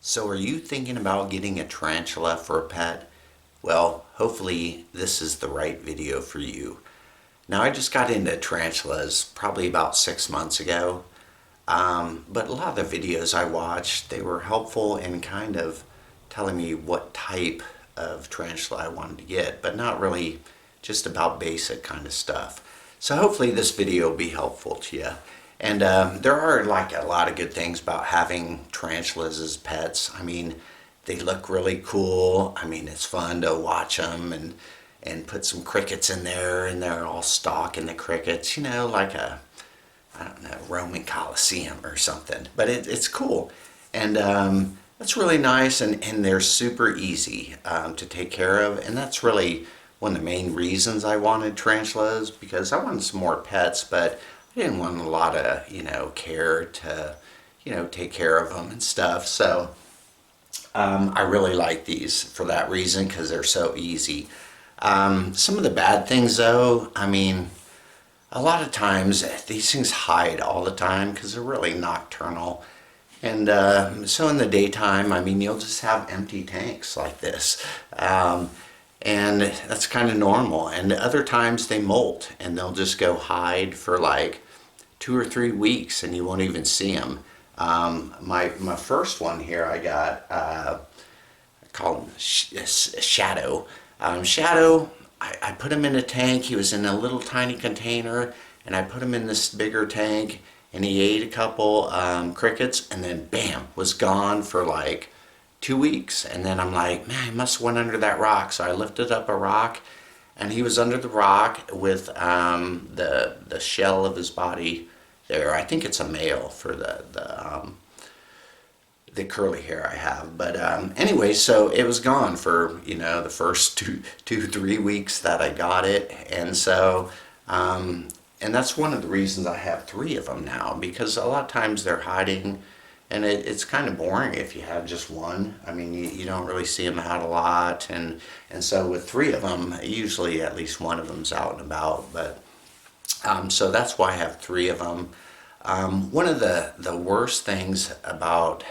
So are you thinking about getting a tarantula for a pet? Well, hopefully this is the right video for you. Now I just got into tarantulas probably about 6 months ago, but a lot of the videos I watched, they were helpful in kind of telling me what type of tarantula I wanted to get, but not really just about basic kind of stuff. So hopefully this video will be helpful to you. And there are like a lot of good things about having tarantulas as pets. I mean, they look really cool. I mean, it's fun to watch them and put some crickets in there and they're all stalking the crickets, like I don't know, Roman Coliseum or something. But it's cool. And that's really nice, and they're super easy to take care of. And that's really one of the main reasons I wanted tarantulas, because I wanted some more pets, but I didn't want a lot of, care to, take care of them and stuff. So I really like these for that reason, because they're so easy. Some of the bad things though, I mean, a lot of times these things hide all the time because they're really nocturnal. And so in the daytime, I mean, you'll just have empty tanks like this. And that's kind of normal. And other times they molt and they'll just go hide for like 2 or 3 weeks and you won't even see them. My first one here I got, I call him Shadow. Shadow, I put him in a tank. He was in a little tiny container, and I put him in this bigger tank, and he ate a couple crickets, and then bam, was gone for like 2 weeks. And then I'm like, man, he must have went under that rock. So I lifted up a rock, and he was under the rock with the shell of his body there. I think it's a male for the curly hair I have. But anyway, so it was gone for, the first 3 weeks that I got it. And so, and that's one of the reasons I have 3 of them now, because a lot of times they're hiding, and it's kind of boring if you have just one. I mean, you don't really see them out a lot. And so with 3 of them, usually at least one of them's out and about. But so that's why I have 3 of them. One of the worst things about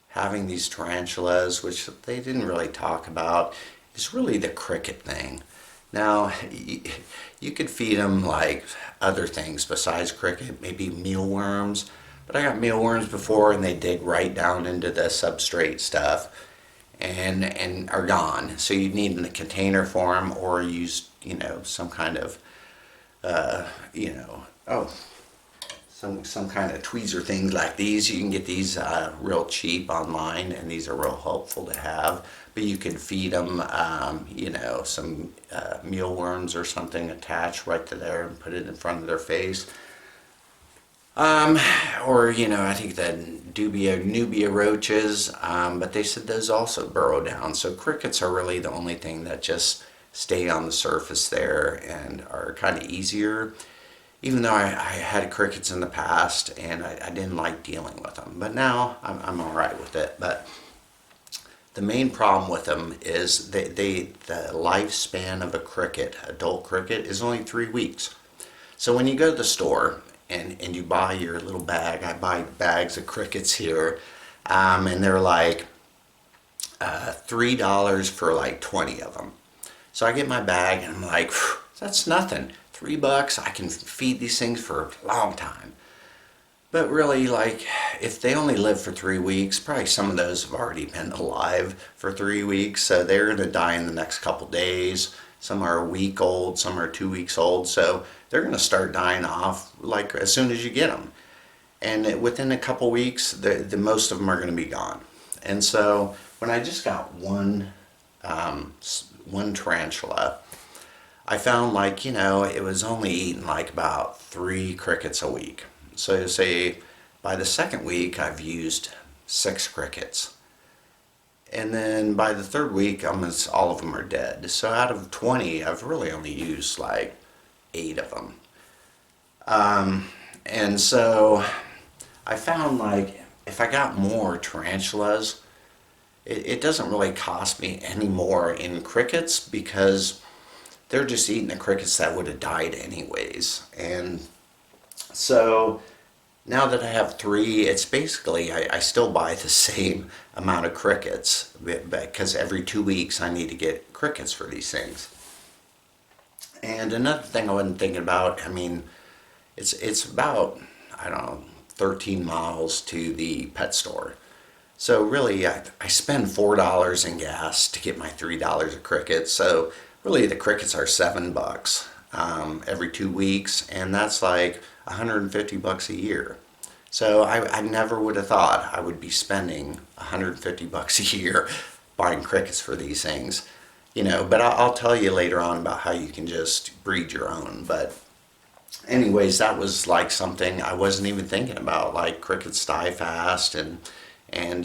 having these tarantulas, which they didn't really talk about, is really the cricket thing. Now, you could feed them like other things besides cricket, maybe mealworms, but I got mealworms before and they dig right down into the substrate stuff and are gone. So you need in a container for them, or use, some kind of, some kind of tweezer things like these. You can get these real cheap online, and these are real helpful to have. But you can feed them, some mealworms or something attached right to there and put it in front of their face. Or, I think the Nubia roaches, but they said those also burrow down. So crickets are really the only thing that just stay on the surface there and are kind of easier. Even though I had crickets in the past and I didn't like dealing with them. But now I'm all right with it. But the main problem with them is the lifespan of a cricket, adult cricket, is only 3 weeks. So when you go to the store and you buy your little bag, I buy bags of crickets here, and they're like $3 for like 20 of them. So I get my bag and I'm like, that's nothing. $3, I can feed these things for a long time. But really, like, if they only live for 3 weeks, probably some of those have already been alive for 3 weeks, so they're going to die in the next couple days. Some are a week old, some are 2 weeks old, so they're going to start dying off like as soon as you get them. And within a couple weeks, the most of them are going to be gone. And so when I just got one tarantula, I found like, it was only eating like about 3 crickets a week. So say by the second week, I've used 6 crickets. And then by the third week, almost all of them are dead. So out of 20, I've really only used like 8 of them. And so I found like if I got more tarantulas, it doesn't really cost me any more in crickets, because they're just eating the crickets that would have died anyways. And so Now that I have three, it's basically, I still buy the same amount of crickets because every 2 weeks I need to get crickets for these things. And another thing I wasn't thinking about, I mean, it's about, I don't know, 13 miles to the pet store. So really, I spend $4 in gas to get my $3 of crickets. So really, the crickets are $7 every 2 weeks, and that's like $150 a year. So I never would have thought I would be spending $150 a year buying crickets for these things, But I'll tell you later on about how you can just breed your own. But anyways, that was like something I wasn't even thinking about, like crickets die fast, and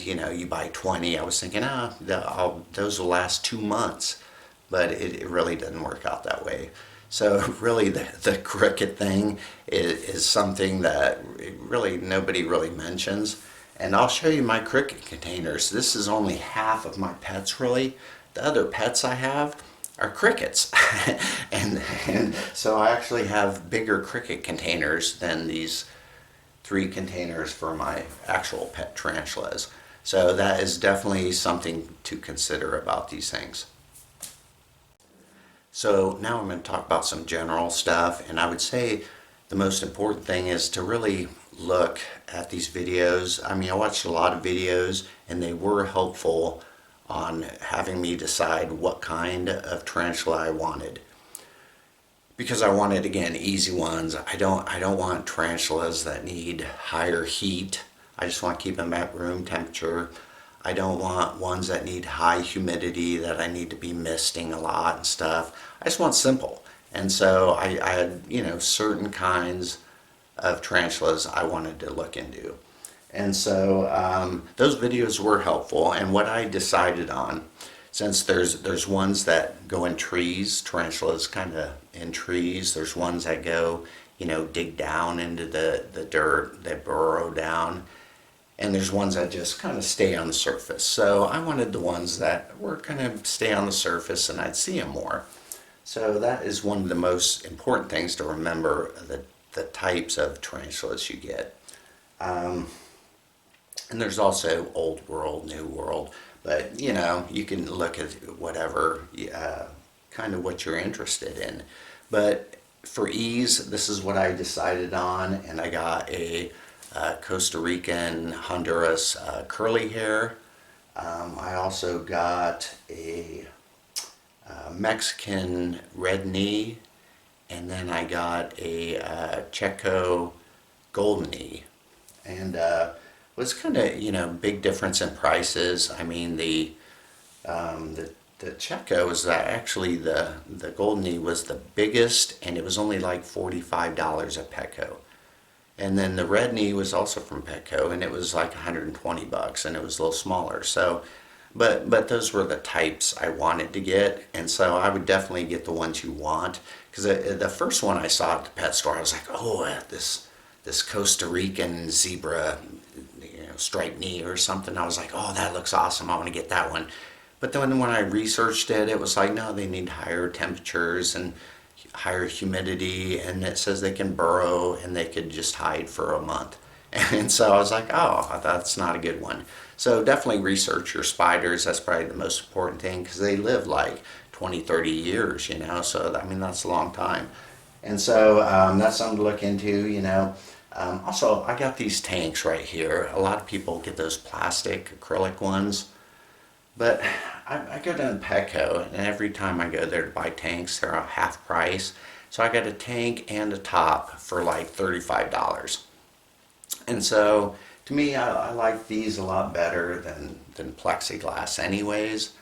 you buy 20. I was thinking, those will last 2 months, but it really doesn't work out that way. So really, the cricket thing is something that really nobody really mentions. And I'll show you my cricket containers. This is only half of my pets, really. The other pets I have are crickets. and so I actually have bigger cricket containers than these 3 containers for my actual pet tarantulas. So that is definitely something to consider about these things. So now I'm going to talk about some general stuff, and I would say the most important thing is to really look at these videos. I mean, I watched a lot of videos and they were helpful on having me decide what kind of tarantula I wanted. Because I wanted, again, easy ones. I don't want tarantulas that need higher heat. I just want to keep them at room temperature. I don't want ones that need high humidity, that I need to be misting a lot and stuff. I just want simple. And so I had, certain kinds of tarantulas I wanted to look into. And so those videos were helpful. And what I decided on, since there's ones that go in trees, tarantulas kind of in trees. There's ones that go, dig down into the dirt, they burrow down. And there's ones that just kind of stay on the surface. So I wanted the ones that were kind of stay on the surface and I'd see them more. So that is one of the most important things to remember, the types of tarantulas you get. And there's also old world, new world. But, you can look at whatever, kind of what you're interested in. But for ease, this is what I decided on. And I got a Costa Rican Honduras curly hair. I also got a Mexican red knee, and then I got a Checo golden knee. And was kind of big difference in prices. I mean the Checo was actually the golden knee was the biggest, and it was only like $45 at Petco. And then the red knee was also from Petco, and it was like $120, and it was a little smaller. So, but those were the types I wanted to get, and so I would definitely get the ones you want. Because the first one I saw at the pet store, I was like, oh, this Costa Rican zebra, striped knee or something. I was like, oh, that looks awesome. I want to get that one. But then when I researched it, it was like, no, they need higher temperatures and higher humidity, and it says they can burrow and they could just hide for a month. And so I was like, oh, that's not a good one. So definitely research your spiders. That's probably the most important thing, because they live like 20, 30 years, so I mean, that's a long time. And so that's something to look into. Also, I got these tanks right here. A lot of people get those plastic acrylic ones, but I go down to Petco, and every time I go there to buy tanks, they're a half price. So I got a tank and a top for like $35. And so to me, I like these a lot better than plexiglass anyways.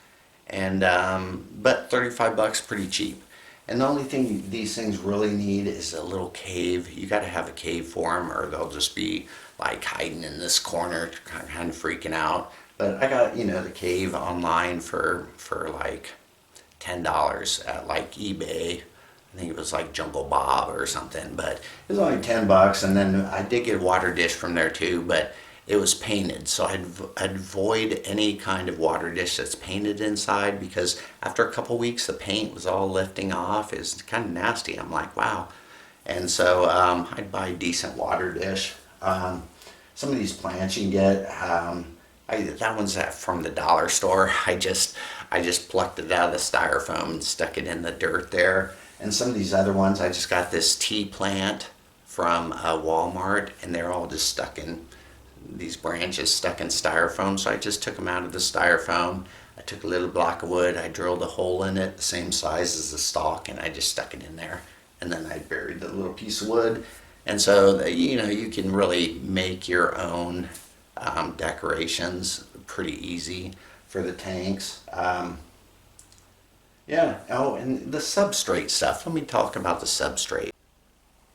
And but $35 pretty cheap. And the only thing these things really need is a little cave. You got to have a cave for them, or they'll just be like hiding in this corner, kind of freaking out. But I got, the cave online for like $10 at like eBay. I think it was like Jungle Bob or something, but it was only $10. And then I did get a water dish from there too, but it was painted. So I'd avoid any kind of water dish that's painted inside, because after a couple weeks the paint was all lifting off. It's kind of nasty. I'm like, wow. And so I'd buy a decent water dish. Some of these plants you can get, that one's from the dollar store. I just plucked it out of the styrofoam and stuck it in the dirt there. And some of these other ones, I just got this tea plant from Walmart, and they're all just stuck in these branches, stuck in styrofoam. So I just took them out of the styrofoam. I took a little block of wood, I drilled a hole in it the same size as the stalk, and I just stuck it in there. And then I buried the little piece of wood. And so, you can really make your own decorations pretty easy for the tanks. Yeah, oh, and the substrate stuff. Let me talk about the substrate.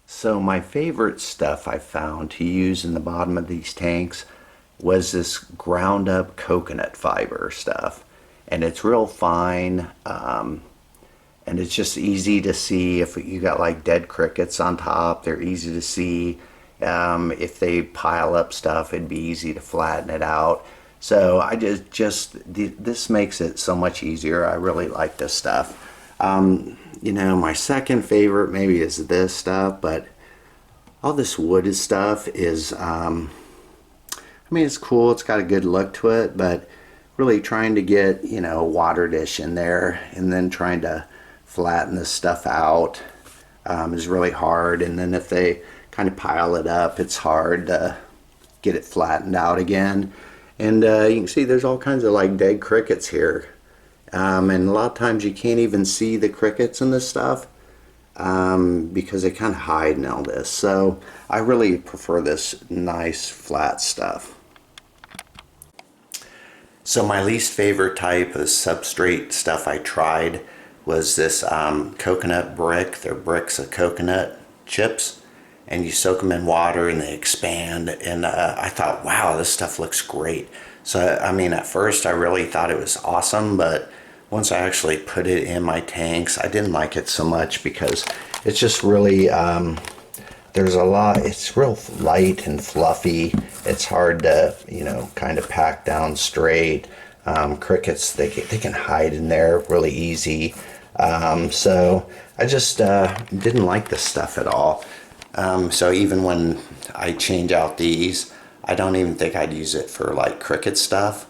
So my favorite stuff I found to use in the bottom of these tanks was this ground up coconut fiber stuff. And it's real fine, and it's just easy to see. If you got like dead crickets on top, they're easy to see. If they pile up stuff, it'd be easy to flatten it out. So this makes it so much easier. I really like this stuff. My second favorite maybe is this stuff, but all this wood stuff is, it's cool. It's got a good look to it, but really trying to get, a water dish in there and then trying to flatten this stuff out is really hard. And then if they kind of pile it up, it's hard to get it flattened out again. And you can see there's all kinds of like dead crickets here. And a lot of times you can't even see the crickets in this stuff because they kind of hide in all this. So I really prefer this nice flat stuff. So my least favorite type of substrate stuff I tried was this coconut brick. They're bricks of coconut chips, and you soak them in water and they expand. And I thought, wow, this stuff looks great. So at first I really thought it was awesome, but once I actually put it in my tanks, I didn't like it so much because it's just really there's a lot. It's real light and fluffy. It's hard to kind of pack down straight. Crickets, they can hide in there really easy. So I just didn't like this stuff at all. So even when I change out these, I don't even think I'd use it for like cricket stuff.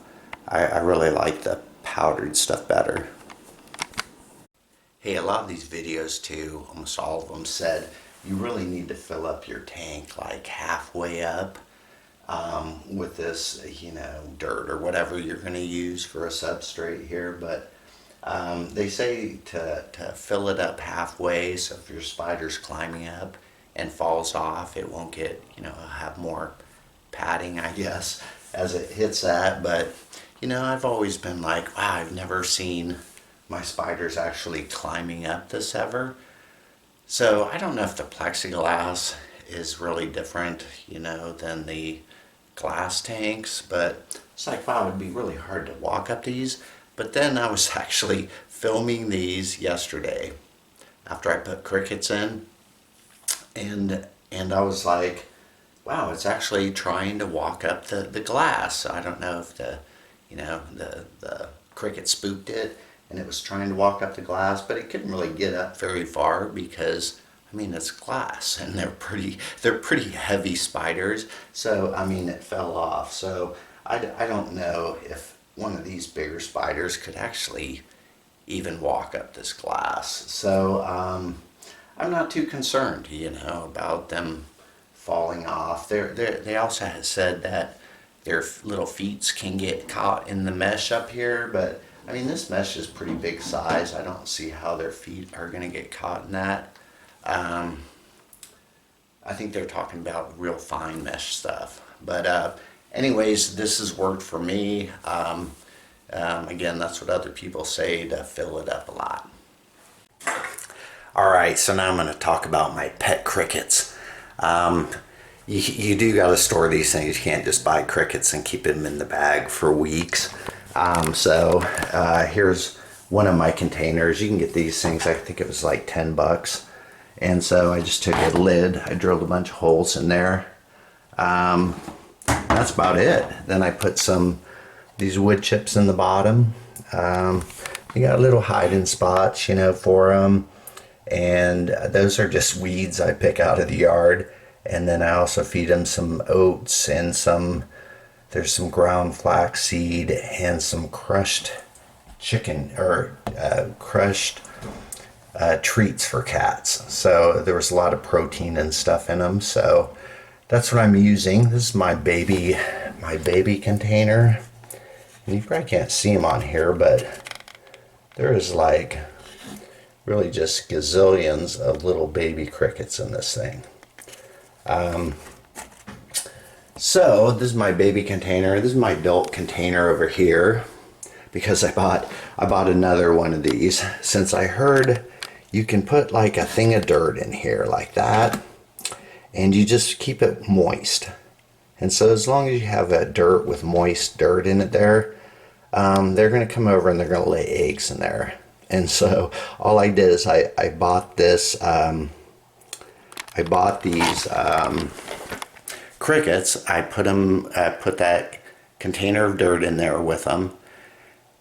I really like the powdered stuff better. Hey, a lot of these videos too, almost all of them said you really need to fill up your tank like halfway up with this, dirt or whatever you're going to use for a substrate here. But they say to fill it up halfway, so if your spider's climbing up and falls off, it won't get, have more padding, I guess, as it hits that. But, I've always been like, wow, I've never seen my spiders actually climbing up this ever. So I don't know if the plexiglass is really different, than the glass tanks, but it's like, wow, it'd be really hard to walk up these. But then I was actually filming these yesterday after I put crickets in, and I was like, wow, it's actually trying to walk up the glass. I don't know if the cricket spooked it and it was trying to walk up the glass, but it couldn't really get up very far because it's glass and they're pretty heavy spiders. So it fell off. So I don't know if one of these bigger spiders could actually even walk up this glass. So I'm not too concerned, about them falling off. They also had said that their little feet can get caught in the mesh up here, but this mesh is pretty big size. I don't see how their feet are going to get caught in that. I think they're talking about real fine mesh stuff. But anyways, this has worked for me. Again, that's what other people say, to fill it up a lot. Alright, so now I'm going to talk about my pet crickets. You do got to store these things. You can't just buy crickets and keep them in the bag for weeks. So here's one of my containers. You can get these things, I think it was like $10. And so I just took a lid, I drilled a bunch of holes in there. That's about it. Then I put these wood chips in the bottom. You got little hiding spots, for them. And those are just weeds I pick out of the yard. And then I also feed them some oats and there's some ground flaxseed and some crushed chicken or crushed treats for cats. So there was a lot of protein and stuff in them. So that's what I'm using. This is my baby container. And you probably can't see them on here, but there is like really just gazillions of little baby crickets in this thing. So this is my baby container. This is my adult container over here because I bought another one of these since I heard you can put like a thing of dirt in here like that and you just keep it moist. And so as long as you have that dirt with moist dirt in it there, they're going to come over and they're going to lay eggs in there. And so all I did is I bought this, I bought these crickets. I put that container of dirt in there with them.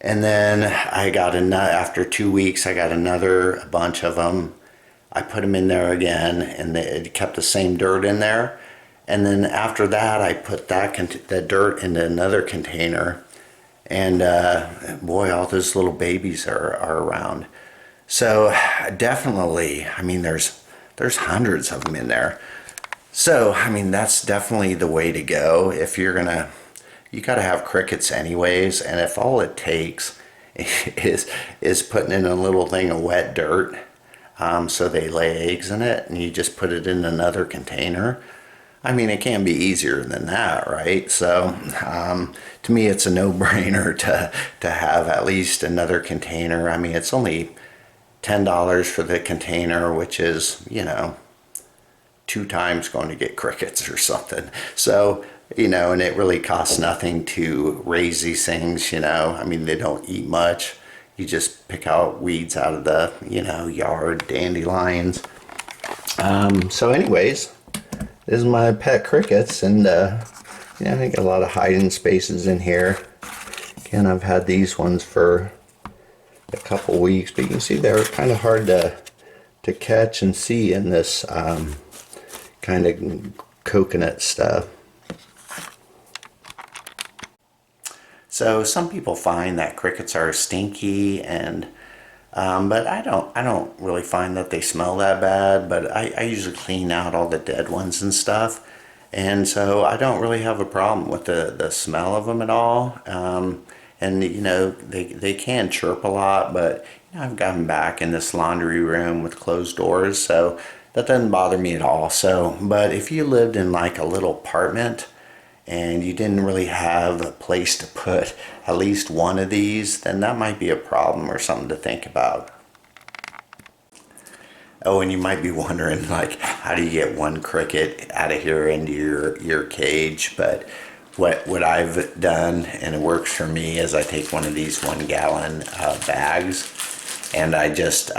And then I got after 2 weeks, I got another bunch of them. I put them in there again and it kept the same dirt in there. And then after that, I put that dirt into another container. And boy, all those little babies are around. So definitely, I mean, there's hundreds of them in there. So, I mean, that's definitely the way to go. If you're gonna, you gotta have crickets anyways. And if all it takes is putting in a little thing of wet dirt, so they lay eggs in it, and you just put it in another container. I mean, it can be easier than that, right? So, to me, it's a no-brainer to have at least another container. I mean, it's only $10 for the container, which is, you know, 2 times going to get crickets or something. So, you know, and it really costs nothing to raise these things, you know. I mean, they don't eat much. You just pick out weeds out of the, you know, yard, dandelions. So anyways, this is my pet crickets, and you know, I got a lot of hiding spaces in here. Again, I've had these ones for a couple weeks, but you can see they're kind of hard to catch and see in this kind of coconut stuff. So some people find that crickets are stinky, and but I don't really find that they smell that bad. But I usually clean out all the dead ones and stuff, and so I don't really have a problem with the smell of them at all. And you know, they can chirp a lot, but you know, I've got them back in this laundry room with closed doors, so that doesn't bother me at all. So, but if you lived in like a little apartment and you didn't really have a place to put at least one of these, then that might be a problem or something to think about. Oh, and you might be wondering, like, how do you get one cricket out of here into your cage? But what I've done, and it works for me, is I take one of these 1-gallon bags, and I just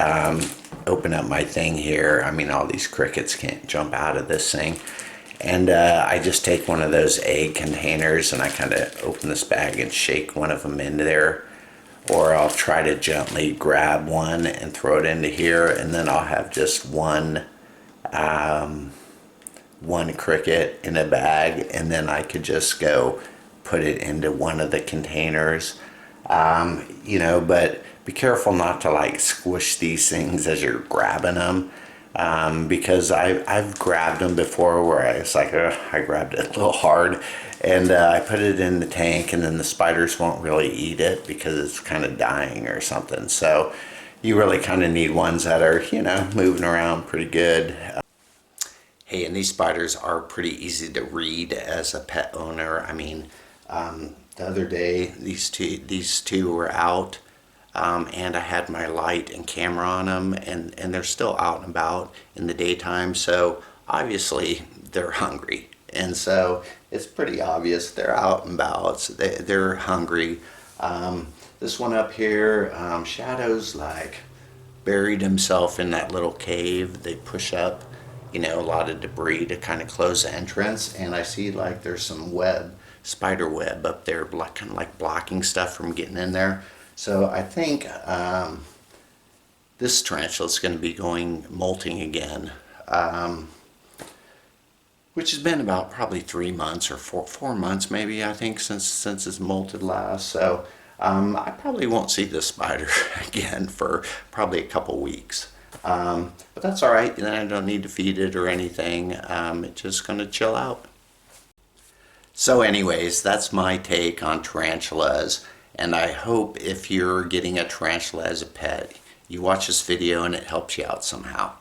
open up my thing here. I mean, all these crickets can't jump out of this thing. And I just take one of those egg containers and I kind of open this bag and shake one of them into there. Or I'll try to gently grab one and throw it into here, and then I'll have just one cricket in a bag, and then I could just go put it into one of the containers. You know, but be careful not to like squish these things as you're grabbing them. Because I've grabbed them before where I was like, I grabbed it a little hard, and I put it in the tank, and then the spiders won't really eat it because it's kind of dying or something. So you really kind of need ones that are, you know, moving around pretty good. Hey, and these spiders are pretty easy to read as a pet owner. I mean, the other day these two were out. And I had my light and camera on them, and they're still out and about in the daytime, so obviously they're hungry. And so it's pretty obvious they're out and about, so they're hungry. This one up here, Shadow's like buried himself in that little cave. They push up, you know, a lot of debris to kind of close the entrance, and I see like there's some spider web up there, kind of like blocking stuff from getting in there. So I think this tarantula is going to be molting again. which has been about probably 3 months or 4 months maybe, I think, since it's molted last. So I probably won't see this spider again for probably a couple weeks. But that's all right. Then I don't need to feed it or anything. It's just going to chill out. So anyways, that's my take on tarantulas, and I hope if you're getting a tarantula as a pet, you watch this video and it helps you out somehow.